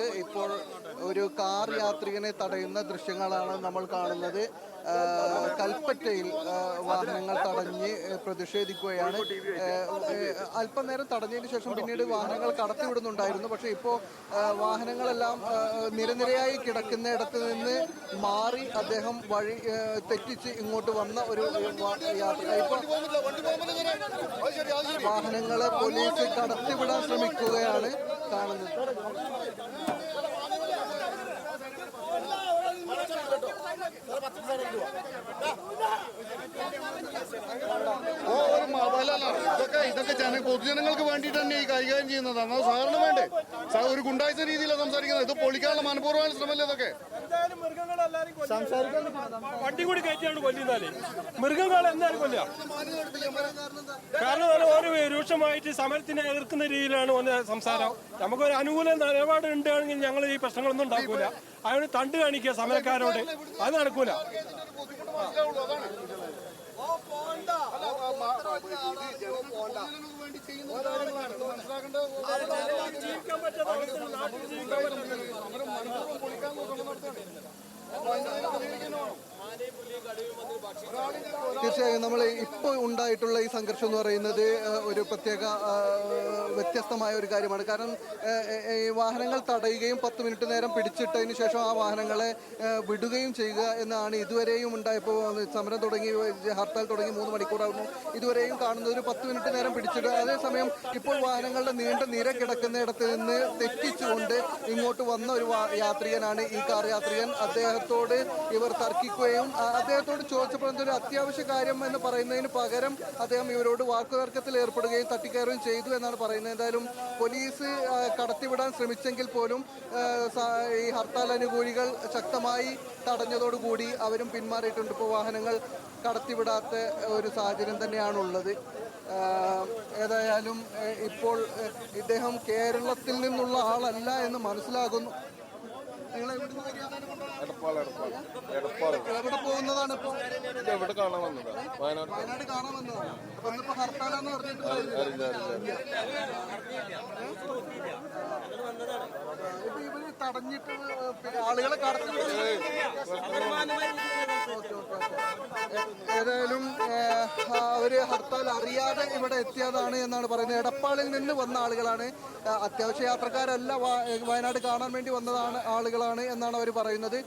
നടക്കുന്നുണ്ട്. ഇപ്പോൾ ഒരു കാർ യാത്രികനെ തടയുന്ന ദൃശ്യങ്ങളാണ് നമ്മൾ കാണുന്നത്. കൽപ്പറ്റയിൽ വാഹനങ്ങൾ തടഞ്ഞ് പ്രതിഷേധിക്കുകയാണ്. അല്പനേരം തടഞ്ഞതിന് ശേഷം പിന്നീട് വാഹനങ്ങൾ കടത്തിവിടുന്നുണ്ടായിരുന്നു. പക്ഷേ ഇപ്പോൾ വാഹനങ്ങളെല്ലാം നിരനിരയായി കിടക്കുന്നിടത്ത് നിന്ന് മാറി അദ്ദേഹം വഴി തെറ്റിച്ച് ഇങ്ങോട്ട് വന്ന ഒരു യാത്ര. ഇപ്പോൾ വാഹനങ്ങളെ പോലീസ് കടത്തിവിടാൻ ശ്രമിക്കുകയാണ് കാണുന്നത്. ഇതൊക്കെ പൊതുജനങ്ങൾക്ക് വേണ്ടിയിട്ട് തന്നെ ഈ കൈകാര്യം ചെയ്യുന്നതാണ്. അത് സാറിന് വേണ്ടേ? ഒരു ഗുണ്ടാഴ്ച രീതിയിലാണ് സംസാരിക്കുന്നത്. ഇത് പൊളിക്കാനുള്ള മനഃപൂർവ്വമായ ശ്രമമല്ലേ ഇതൊക്കെ? വണ്ടി കൂടി കയറ്റിയാണ് കൊല്ലുന്നാല് മൃഗങ്ങളെ എന്തായാലും കൊല്ലുക. കാരണം ഒരു രൂക്ഷമായിട്ട് സമരത്തിനെ എതിർക്കുന്ന രീതിയിലാണ് ഒന്ന് സംസാരം. നമുക്കൊരു അനുകൂല നിലപാട് ഉണ്ടാണെങ്കിൽ ഞങ്ങൾ ഈ പ്രശ്നങ്ങളൊന്നും ഉണ്ടാക്കൂല. അതിന് തണ്ട് കാണിക്കുക സമരക്കാരോട്, അത് നടക്കൂല. തീർച്ചയായും നമ്മൾ ഇപ്പോൾ ഉണ്ടായിട്ടുള്ള ഈ സംഘർഷം എന്ന് പറയുന്നത് ഒരു പ്രത്യേക വ്യത്യസ്തമായ ഒരു കാര്യമാണ്. കാരണം ഈ വാഹനങ്ങൾ തടയുകയും 10 മിനിറ്റ് നേരം പിടിച്ചിട്ടതിന് ശേഷം ആ വാഹനങ്ങളെ വിടുകയും ചെയ്യുക എന്നാണ് ഇതുവരെയും ഉണ്ടായപ്പോൾ. സമരം തുടങ്ങി, ഹർത്താൽ തുടങ്ങി 3 മണിക്കൂറാകുന്നു. ഇതുവരെയും കാണുന്നത് ഒരു 10 മിനിറ്റ് നേരം പിടിച്ചിട്ട്, അതേസമയം ഇപ്പോൾ വാഹനങ്ങളുടെ നീണ്ട നിര കിടക്കുന്നിടത്ത് നിന്ന് തെറ്റിച്ചുകൊണ്ട് ഇങ്ങോട്ട് വന്ന ഒരു യാത്രികനാണ് ഈ കാർ യാത്രികൻ. അദ്ദേഹത്തോട് ഇവർ തർക്കിക്കുകയും അദ്ദേഹത്തോട് ചോദിച്ചപ്പോൾ എന്തൊരു അത്യാവശ്യ കാര്യം എന്ന് പറയുന്നതിന് പകരം അദ്ദേഹം ഇവരോട് വാക്കുതർക്കത്തിൽ ഏർപ്പെടുകയും തട്ടിക്കയറുകയും ചെയ്തു എന്നാണ് പറയുന്നത്. എന്തായാലും പോലീസ് കടത്തിവിടാൻ ശ്രമിച്ചെങ്കിൽ പോലും ഈ ഹർത്താൽ അനുകൂലികൾ ശക്തമായി തടഞ്ഞതോടുകൂടി അവരും പിന്മാറിയിട്ടുണ്ട്. ഇപ്പോൾ വാഹനങ്ങൾ കടത്തിവിടാത്ത ഒരു സാഹചര്യം തന്നെയാണുള്ളത്. ഏതായാലും ഇപ്പോൾ ഇദ്ദേഹം കേരളത്തിൽ നിന്നുള്ള ആളല്ല എന്ന് മനസ്സിലാകുന്നു. എവിടെ പോകുന്നതാണ് ഇപ്പോൾ? എവിടെ കാണാൻ വന്നത്? വയനാട് കാണാൻ വന്നതാണ്. അപ്പൊ ഇന്നിപ്പോ ഹർത്താലാന്ന് പറഞ്ഞിട്ട് ഇപ്പൊ ഇവര് തടഞ്ഞിട്ട് ആളുകളെ കടത്തി. ഏതായാലും അവര് ഹർത്താൽ അറിയാതെ ഇവിടെ എത്തിയതാണ് എന്നാണ് പറയുന്നത്. എടപ്പാളിൽ നിന്ന് വന്ന ആളുകളാണ്, അത്യാവശ്യ യാത്രക്കാരല്ല, വയനാട് കാണാൻ വേണ്ടി വന്നതാണ് ആളുകളാണ് എന്നാണ് അവർ പറയുന്നത്.